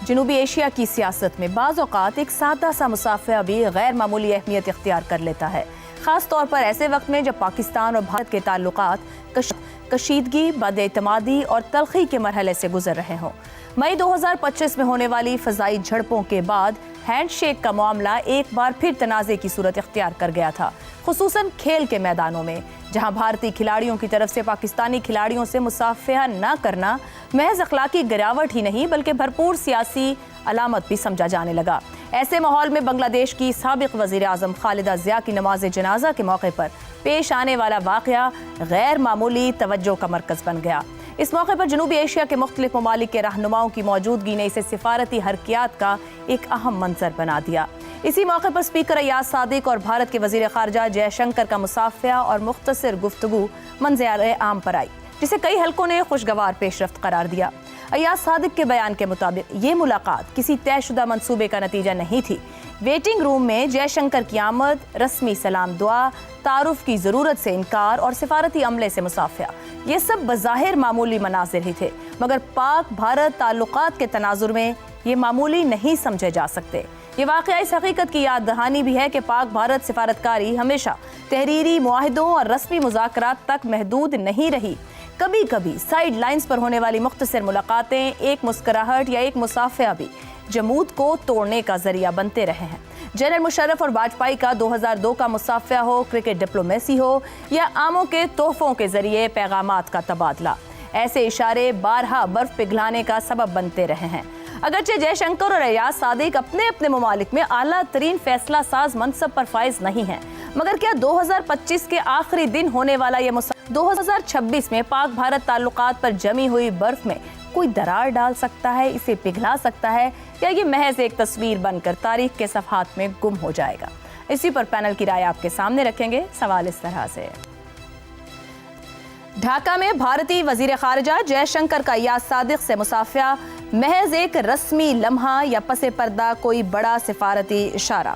जनूबी एशिया की सियासत में बाज़ औक़ात एक सादा सा मुसाफ़िरा भी गैर मामूली अहमियत इख्तियार कर लेता है, ख़ास तौर पर ऐसे वक्त में जब पाकिस्तान और भारत के ताल्लुकात कशीदगी, बदएतमादी और तलख़ी के मरहले से गुजर रहे हों। मई 2025 में होने वाली फ़ज़ाई झड़पों के बाद हैंडशेक का मामला एक बार फिर तनाज़े की सूरत इख्तियार कर गया था, खुसूसन खेल के मैदानों में, जहां भारतीय खिलाड़ियों की तरफ से पाकिस्तानी खिलाड़ियों से मुसाफ़िहा न करना महज अखलाकी गिरावट ही नहीं बल्कि भरपूर सियासी अलामत भी समझा जाने लगा। ऐसे माहौल में बांग्लादेश की साबिक़ वज़ीर आज़म खालिदा ज़िया की नमाज जनाजा के मौके पर पेश आने वाला वाक़या गैर मामूली तवज्जो का मरकज़ बन गया। इस मौके पर जनूबी एशिया के मुख्तलिफ ममालिक के रहनुमाओं की मौजूदगी ने इसे सिफारती हरकियात का एक अहम मंजर बना दिया। इसी मौके पर स्पीकर अय्याज सादिक और भारत के वज़ीर ख़ारजा जयशंकर का मुसाफ़िहा और मुख्तसर गुफ्तगू मंज़र आम पर आई, जिसे कई हलकों ने खुशगवार पेशरफ्त करार दिया। अय्याज सादिक के बयान के मुताबिक ये मुलाकात किसी तयशुदा मंसूबे का नतीजा नहीं थी। वेटिंग रूम में जयशंकर की आमद, रस्मी सलाम दुआ, तारुफ की ज़रूरत से इनकार और सिफारती अमले से मुसाफ़िहा, ये सब बज़ाहिर मामूली मनाज़िर ही थे, मगर पाक भारत ताल्लुकात के तनाजुर में ये मामूली नहीं समझे जा सकते। ये वाक़या इस हकीकत की याद दहानी भी है कि पाक भारत सिफारतकारी हमेशा तहरीरी मुआहिदों और रस्मी मुज़ाकरात तक महदूद नहीं रही। कभी कभी साइड लाइन्स पर होने वाली मुख्तसर मुलाकातें, एक मुस्कुराहट या एक मुसाफ़िहा भी जमूद को तोड़ने का जरिया बनते रहे हैं। जनरल मुशर्रफ और वाजपेयी का 2002 का मुसाफ़िहा हो, क्रिकेट डिप्लोमेसी हो या आमों के तोहफों के जरिए पैगामात का तबादला, ऐसे इशारे बारहा बर्फ पिघलाने का सबब बनते रहे हैं। अगरचे जयशंकर और अय्याज सादिक अपने अपने ममालिक में आला तरीन फैसला साज मनसब पर फाइज नहीं है, मगर क्या 2025 के आखिरी दिन होने वाला ये 2026 में पाक भारत ताल्लुकात पर जमी हुई बर्फ में कोई दरार डाल सकता है, इसे पिघला सकता है, या ये महज एक तस्वीर बनकर तारीख के सफ़हात में गुम हो जाएगा? इसी पर पैनल की राय आपके सामने रखेंगे। सवाल इस तरह से, ढाका में भारतीय वजीर खारजा जयशंकर का अय्याज सादिक से मुसाफ़िहा महज एक रस्मी लम्हा या पसे पर्दा कोई बड़ा सिफारती इशारा?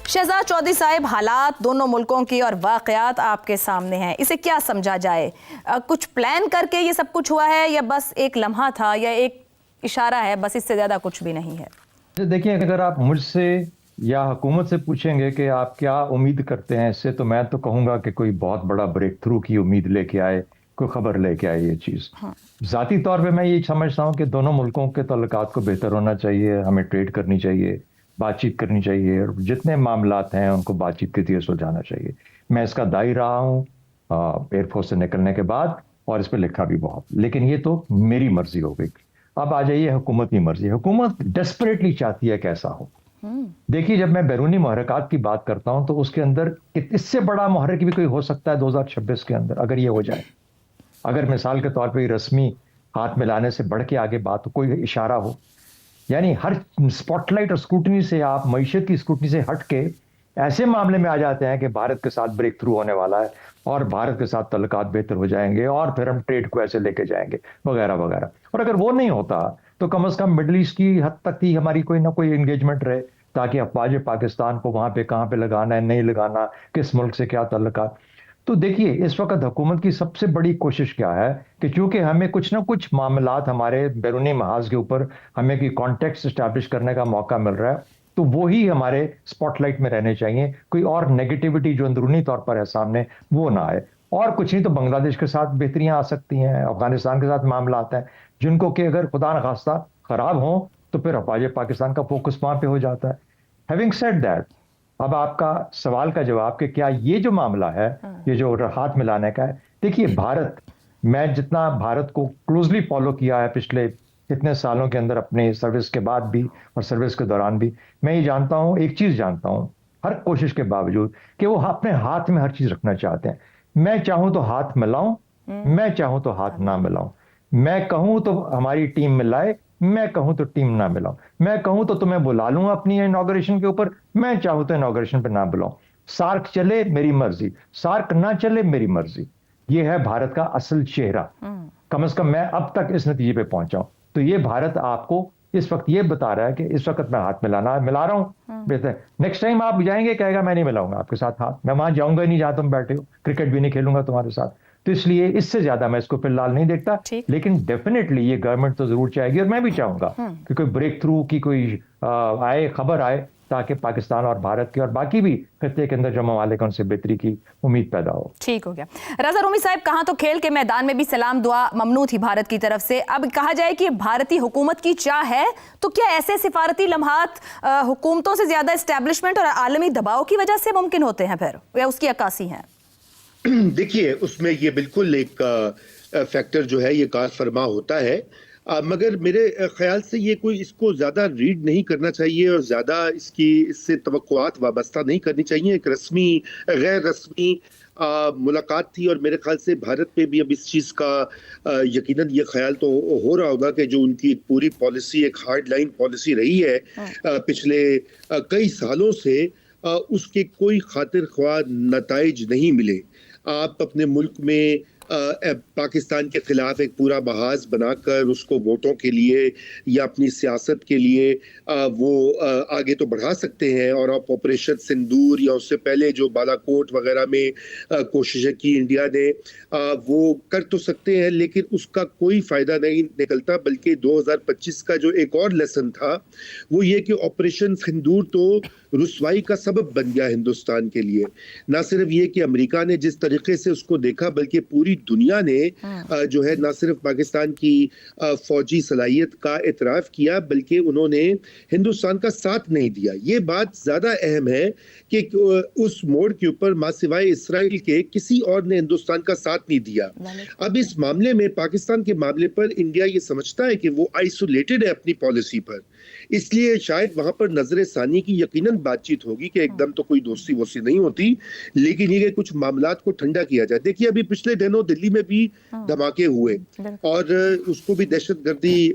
शहजाद चौधरी साहब, हालात दोनों मुल्कों की और वाक़यात आपके सामने हैं, इसे क्या समझा जाए? कुछ प्लान करके ये सब कुछ हुआ है या बस एक लम्हा था या एक इशारा है, बस इससे ज़्यादा कुछ भी नहीं है? देखिए, अगर आप मुझसे या हुकूमत से पूछेंगे कि आप क्या उम्मीद करते हैं इससे, तो मैं तो कहूँगा कि कोई बहुत बड़ा ब्रेक थ्रू की उम्मीद लेके आए, कोई खबर लेके आए ये चीज़। ज़ाती तौर पे मैं ये समझता हूँ कि दोनों मुल्कों के ताल्लुकात को बेहतर होना चाहिए, हमें ट्रेड करनी चाहिए, बातचीत करनी चाहिए, और जितने मामलात हैं उनको बातचीत के जरिए सुलझाना चाहिए। मैं इसका दाई रहा हूँ एयरफोर्स से निकलने के बाद, और इस पर लिखा भी बहुत, लेकिन ये तो मेरी मर्जी हो गई। अब आ जाइए हुकूमत की मर्जी। हुकूमत डेस्परेटली चाहती है कैसा हो। देखिए, जब मैं बैरूनी मुहर्रकात की बात करता हूं तो उसके अंदर इससे बड़ा मुहर्रक भी कोई हो सकता है 2026 के अंदर, अगर ये हो जाए। अगर मिसाल के तौर पर रस्मी हाथ मिलाने से बढ़ के आगे बात हो, कोई इशारा हो, यानी हर स्पॉटलाइट और स्क्रूटनी से, आप मईशत की स्क्रूटनी से हट के ऐसे मामले में आ जाते हैं कि भारत के साथ ब्रेक थ्रू होने वाला है और भारत के साथ तल्लुकात बेहतर हो जाएंगे और फिर हम ट्रेड को ऐसे लेके जाएंगे वगैरह वगैरह। और अगर वो नहीं होता तो कम से कम मिडल ईस्ट की हद तक ही हमारी कोई ना कोई एंगेजमेंट रहे, ताकि अफवाज पाकिस्तान को वहां पे कहाँ पे लगाना है, नहीं लगाना, किस मुल्क से क्या तल्लुकात। तो देखिए, इस वक्त हुकूमत की सबसे बड़ी कोशिश क्या है कि चूंकि हमें कुछ ना कुछ मामलात हमारे बैरूनी महाज के ऊपर हमें की कॉन्टेक्स्ट इस्टेब्लिश करने का मौका मिल रहा है, तो वो ही हमारे स्पॉटलाइट में रहने चाहिए। कोई और नेगेटिविटी जो अंदरूनी तौर पर है सामने, वो ना आए। और कुछ नहीं तो बांग्लादेश के साथ बेहतरियां आ सकती हैं, अफगानिस्तान के साथ मामला आता है, जिनको कि अगर खुदा न खास्ता खराब हो तो फिर अफवाज पाकिस्तान का फोकस वहां पे हो जाता है। हैविंग सेड दैट, अब आपका सवाल का जवाब कि क्या ये जो मामला है, ये जो हाथ मिलाने का है, देखिए भारत, मैं जितना भारत को क्लोजली फॉलो किया है पिछले इतने सालों के अंदर, अपने सर्विस के बाद भी और सर्विस के दौरान भी, मैं ये जानता हूं, एक चीज जानता हूं, हर कोशिश के बावजूद कि वो अपने हाथ में हर चीज रखना चाहते हैं। मैं चाहूं तो हाथ मिलाऊं, मैं चाहूं तो हाथ ना मिलाऊं, मैं कहूं तो हमारी टीम मिलाए, मैं कहूं तो टीम ना मिलाऊं, मैं कहूं तो तुम्हें बुला लूं अपनी इनॉग्रेशन के ऊपर, मैं चाहूं तो इनॉग्रेशन पे ना बुलाऊं। सार्क चले मेरी मर्जी, सार्क ना चले मेरी मर्जी। ये है भारत का असल चेहरा। कम से कम मैं अब तक इस नतीजे पे पहुंचा हूं। तो ये भारत आपको इस वक्त ये बता रहा है कि इस वक्त मैं हाथ मिला रहा हूं, बेहतर। नेक्स्ट टाइम आप जाएंगे, कहेगा मैं नहीं मिलाऊंगा आपके साथ हाथ, मैं वहां जाऊंगा ही नहीं जहां तुम बैठे हो, क्रिकेट भी नहीं खेलूंगा तुम्हारे साथ। तो इसलिए इससे ज्यादा मैं इसको फिलहाल नहीं देखता। ठीक। लेकिन डेफिनेटली ये गवर्नमेंट तो जरूर चाहेगी, और मैं भी चाहूंगा कि कोई ब्रेक थ्रू की कोई आए, खबर आए, ताकि पाकिस्तान और भारत के और बाकी भी खत्ते के अंदर जो ममालिक उनसे बेहतरी की उम्मीद पैदा हो। ठीक हो गया। रजा रूमी साहब, कहा तो खेल के मैदान में भी सलाम दुआ ममनू थी भारत की तरफ से। अब कहा जाए कि भारतीय हुकूमत की चाह है, तो क्या ऐसे सिफारती लम्हात हुकूमतों से ज्यादा एस्टेब्लिशमेंट और आलमी दबाव की वजह से मुमकिन होते हैं फिर, या उसकी अक्कासी है? देखिए, उसमें ये बिल्कुल एक फैक्टर जो है ये कार फरमा होता है, मगर मेरे ख्याल से ये कोई इसको ज़्यादा रीड नहीं करना चाहिए और ज़्यादा इससे तवक्कुआत वाबस्ता नहीं करनी चाहिए। एक रस्मी गैर रस्मी मुलाकात थी, और मेरे ख्याल से भारत पे भी अब इस चीज़ का यकीनन ये ख्याल तो हो रहा होगा कि जो उनकी एक पूरी पॉलिसी, एक हार्ड लाइन पॉलिसी रही है पिछले कई सालों से, उसके कोई खातिर ख्वाह नताइज नहीं मिले। आप अपने मुल्क में पाकिस्तान के खिलाफ एक पूरा महाज बनाकर उसको वोटों के लिए या अपनी सियासत के लिए वो आगे तो बढ़ा सकते हैं, और आप ऑपरेशन सिंदूर या उससे पहले जो बालाकोट वगैरह में कोशिशें की इंडिया ने, वो कर तो सकते हैं, लेकिन उसका कोई फ़ायदा नहीं निकलता। बल्कि 2025 का जो एक और लेसन था वो ये कि ऑपरेशन सिंदूर तो रुसवाई का सबब बन गया हिंदुस्तान के लिए। ना सिर्फ ये कि अमेरिका ने जिस तरीके से उसको देखा, बल्कि पूरी दुनिया ने जो है ना सिर्फ पाकिस्तान की फौजी सलाहियत का इतराफ़ किया, बल्कि उन्होंने हिंदुस्तान का साथ नहीं दिया। ये बात ज़्यादा अहम है कि उस मोड़ के ऊपर मां सिवाय इसराइल के किसी और ने हिंदुस्तान का साथ नहीं दिया। अब इस मामले में, पाकिस्तान के मामले पर, इंडिया ये समझता है कि वो आइसोलेटेड है अपनी पॉलिसी पर, इसलिए शायद वहां पर नजर सानी की यकीनन बातचीत होगी कि एकदम तो कोई दोस्ती वोस्ती नहीं होती, लेकिन ये कुछ मामलात को ठंडा किया जाए। देखिए, अभी पिछले दिनों दिल्ली में भी धमाके हुए और उसको भी दहशतगर्दी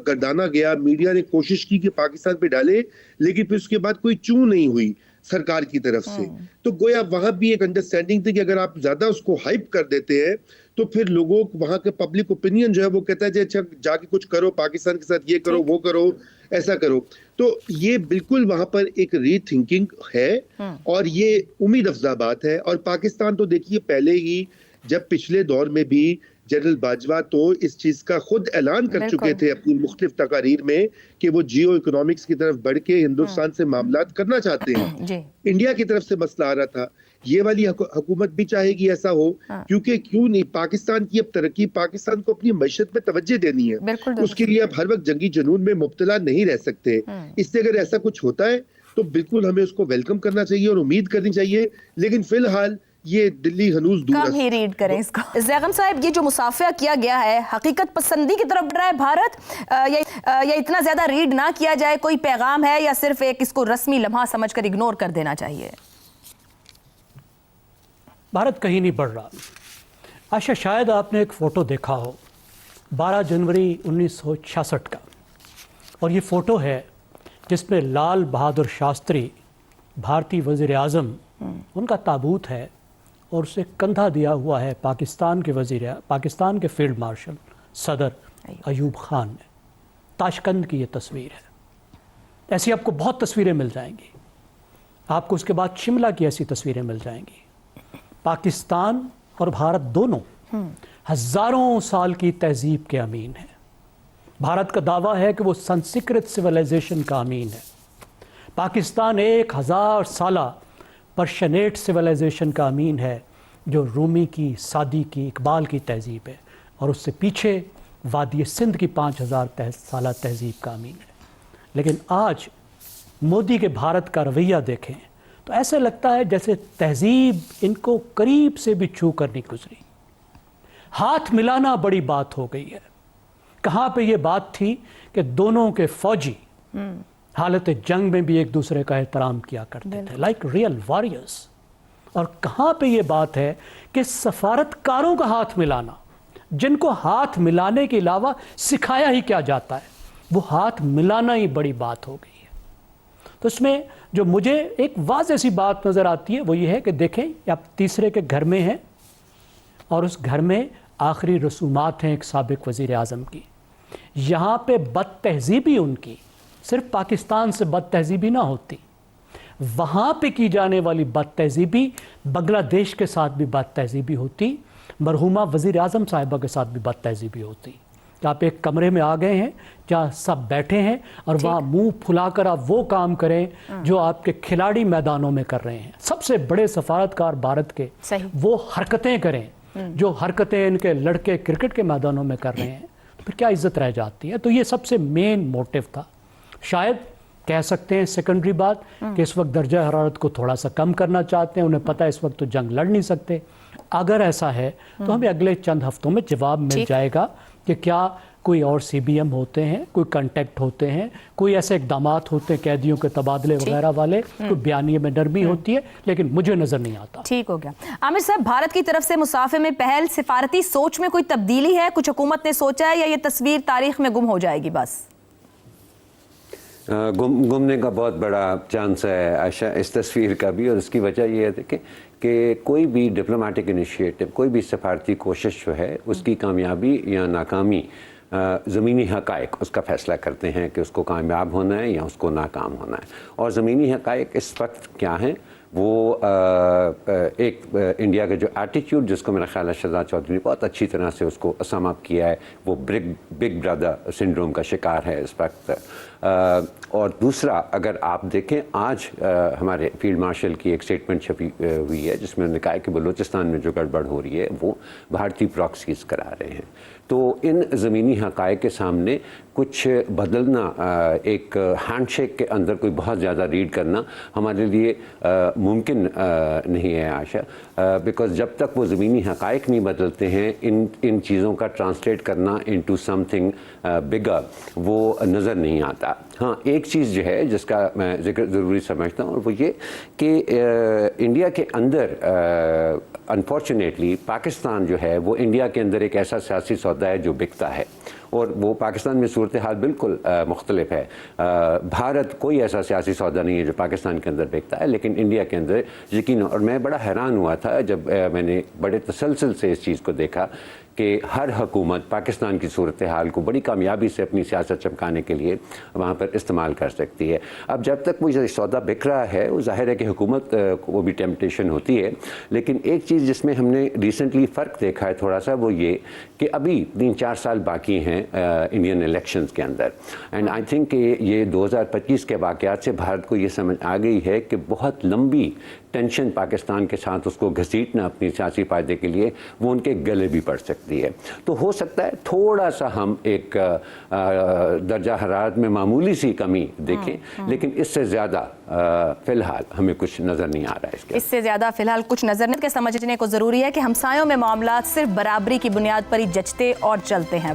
गर्दाना गया। मीडिया ने कोशिश की कि पाकिस्तान पे डाले, लेकिन फिर उसके बाद कोई चूं नहीं हुई सरकार की तरफ से। तो गोया वहां भी एक अंडरस्टैंडिंग थी कि अगर आप ज्यादा उसको हाइप कर देते हैं तो फिर लोगों, वहां के पब्लिक ओपिनियन जो है वो कहता है अच्छा जाके कुछ करो, पाकिस्तान के साथ ये करो, वो करो, ऐसा करो। तो ये बिल्कुल वहां पर एक रीथिंकिंग है और ये उम्मीद अफजा बात है। और पाकिस्तान तो देखिए, पहले ही जब पिछले दौर में भी जनरल बाजवा तो इस चीज का खुद ऐलान कर चुके थे अपनी मुख्तलिफ तकारीर में कि वो जियो इकोनॉमिक्स की तरफ बढ़ के हिंदुस्तान से मामलात करना चाहते हैं। इंडिया की तरफ से मसला आ रहा था, ये वाली हुकूमत भी चाहेगी ऐसा हो, क्योंकि क्यों नहीं, पाकिस्तान की अब तरक्की, पाकिस्तान को अपनी मईशत में तवज्जो देनी है, उसके लिए अब हर वक्त जंगी जुनून में मुब्तला नहीं रह सकते। इसलिए अगर ऐसा कुछ होता है तो बिल्कुल हमें उसको वेलकम करना चाहिए और उम्मीद करनी चाहिए, लेकिन फिलहाल ये दिल्ली हनूज दूर कम ही रीड करें इसको। ज़ैगम साहब, ये जो मुसाफिया किया गया है, हकीकत पसंदी की तरफ बढ़ रहा है भारत, या इतना ज्यादा रीड ना किया जाए, कोई पैगाम है या सिर्फ एक इसको रस्मी लम्हा समझकर इग्नोर कर देना चाहिए? भारत कहीं नहीं बढ़ रहा। आशा, शायद आपने एक फ़ोटो देखा हो 12 जनवरी 1966 का, और ये फ़ोटो है जिसमें लाल बहादुर शास्त्री, भारतीय वज़ीर आज़म, उनका ताबूत है और उसे कंधा दिया हुआ है पाकिस्तान के फील्ड मार्शल सदर अयूब खान ने। ताशकंद की ये तस्वीर है। ऐसी आपको बहुत तस्वीरें मिल जाएंगी। आपको उसके बाद शिमला की ऐसी तस्वीरें मिल जाएंगी। पाकिस्तान और भारत दोनों हज़ारों साल की तहजीब के अमीन हैं। भारत का दावा है कि वो संस्कृत सिविलाइजेशन का अमीन है। पाकिस्तान 1000 साला पर्शियनेट सिविलाइजेशन का अमीन है, जो रूमी की, सादी की, इकबाल की तहजीब है, और उससे पीछे वादी सिंध की 5000 साला तहजीब का अमीन है। लेकिन आज मोदी के भारत का रवैया देखें तो ऐसे लगता है जैसे तहजीब इनको करीब से भी छू कर नहीं गुजरी। हाथ मिलाना बड़ी बात हो गई है। कहाँ पे ये बात थी कि दोनों के फौजी हालत जंग में भी एक दूसरे का एहतराम किया करते थे, लाइक रियल वॉरियर्स। और कहाँ पे ये बात है कि सफारतकारों का हाथ मिलाना, जिनको हाथ मिलाने के अलावा सिखाया ही क्या जाता है, वो हाथ मिलाना ही बड़ी बात हो गई है। तो इसमें जो मुझे एक वाज़ेह सी बात नज़र आती है वो ये है कि देखें, आप तीसरे के घर में हैं और उस घर में आखिरी रसूमात हैं एक साबिक वज़ीर आज़म की। यहाँ पे बदतहजीबी उनकी सिर्फ पाकिस्तान से बदतहजीबी ना होती, वहाँ पे की जाने वाली बदतहजीबी बांग्लादेश के साथ भी बदतहजीबी होती, मरहुमा वज़ीर आज़म साहिबा के साथ भी बदतहज़ीबी होती कि आप एक कमरे में आ गए हैं जहाँ सब बैठे हैं और वहाँ मुंह फुलाकर आप वो काम करें जो आपके खिलाड़ी मैदानों में कर रहे हैं। सबसे बड़े सफारतकार भारत के वो हरकतें करें जो हरकतें इनके लड़के क्रिकेट के मैदानों में कर रहे हैं, तो फिर क्या इज्जत रह जाती है। तो ये सबसे मेन मोटिव था। शायद कह सकते हैं सेकेंडरी बात कि इस वक्त दर्जा हरारत को थोड़ा सा कम करना चाहते हैं, उन्हें पता है इस वक्त तो जंग लड़ नहीं सकते। अगर ऐसा है तो हमें अगले चंद हफ्तों में जवाब मिल जाएगा कि क्या कोई और CBM होते हैं, कोई कंटेक्ट होते हैं, कोई ऐसे इकदामात होते हैं कैदियों के तबादले वगैरह वाले, कोई बयानिए में नरमी होती है, लेकिन मुझे नज़र नहीं आता। ठीक हो गया। आमिर साहब, भारत की तरफ से मुसाफे में पहल, सिफारती सोच में कोई तब्दीली है? कुछ हुकूमत ने सोचा है या ये तस्वीर तारीख में गुम हो जाएगी बस? गुमने का बहुत बड़ा चांस है आशा इस तस्वीर का भी, और उसकी वजह यह है कि कोई भी डिप्लोमेटिक इनिशिएटिव, कोई भी सफारती कोशिश जो है उसकी कामयाबी या नाकामी ज़मीनी हक़ाइक़ उसका फ़ैसला करते हैं कि उसको कामयाब होना है या उसको नाकाम होना है। और ज़मीनी हक़ाइक़ इस वक्त क्या हैं, वो एक इंडिया का जो एटीट्यूड, जिसको मेरा ख्याल है शहजाद चौधरी ने बहुत अच्छी तरह से उसको सम अप किया है, वो बिग ब्रदर सिंड्रोम का शिकार है इस वक्त। और दूसरा, अगर आप देखें आज हमारे फील्ड मार्शल की एक स्टेटमेंट छपी हुई है जिसमें उन्होंने कहा है कि बलूचिस्तान में जो गड़बड़ हो रही है वो भारतीय प्रॉक्सीज करा रहे हैं। तो इन ज़मीनी हक़ाइक़ के सामने कुछ बदलना, एक हैंडशेक के अंदर कोई बहुत ज़्यादा रीड करना हमारे लिए मुमकिन नहीं है आशा, बिकॉज़ जब तक वो ज़मीनी हक़ाइक़ नहीं बदलते हैं, इन चीज़ों का ट्रांसलेट करना इनटू समथिंग बिगर वो नज़र नहीं आता। हाँ, एक चीज़ जो है जिसका मैं जिक्र ज़रूरी समझता हूँ, और वो ये कि इंडिया के अंदर अनफॉर्चुनेटली पाकिस्तान जो है वो इंडिया के अंदर एक ऐसा सियासी सौदा है जो बिकता है, और वो पाकिस्तान में सूरत हाल बिल्कुल मुख्तलिफ है। भारत कोई ऐसा सियासी सौदा नहीं है जो पाकिस्तान के अंदर बिकता है, लेकिन इंडिया के अंदर यकीन। और मैं बड़ा हैरान हुआ था जब मैंने बड़े तसलसल से इस चीज़ को देखा कि हर हुकूमत पाकिस्तान की सूरत हाल को बड़ी कामयाबी से अपनी सियासत चमकाने के लिए वहाँ पर इस्तेमाल कर सकती है। अब जब तक वो सौदा बिक रहा है, वो जाहिर है कि हुकूमत को भी टेम्पटेशन होती है, लेकिन एक चीज़ जिसमें हमने रिसेंटली फ़र्क देखा है थोड़ा सा, वो ये कि अभी 3-4 साल बाकी हैं इंडियन इलेक्शंस के अंदर, एंड आई थिंक कि ये 2025 के वाक़यात से भारत को ये समझ आ गई है कि बहुत लंबी टेंशन पाकिस्तान के साथ उसको घसीटना अपनी सियासी फ़ायदे के लिए वो उनके गले भी पड़ सकती है। तो हो सकता है थोड़ा सा हम एक दर्जा हरारत में मामूली सी कमी देखें, लेकिन इससे ज़्यादा फ़िलहाल हमें कुछ नज़र नहीं आ रहा है। इससे ज़्यादा फ़िलहाल कुछ नज़र नहीं। के समझने को ज़रूरी है कि हमसायों में मामला सिर्फ बराबरी की बुनियाद पर ही जचते और चलते हैं।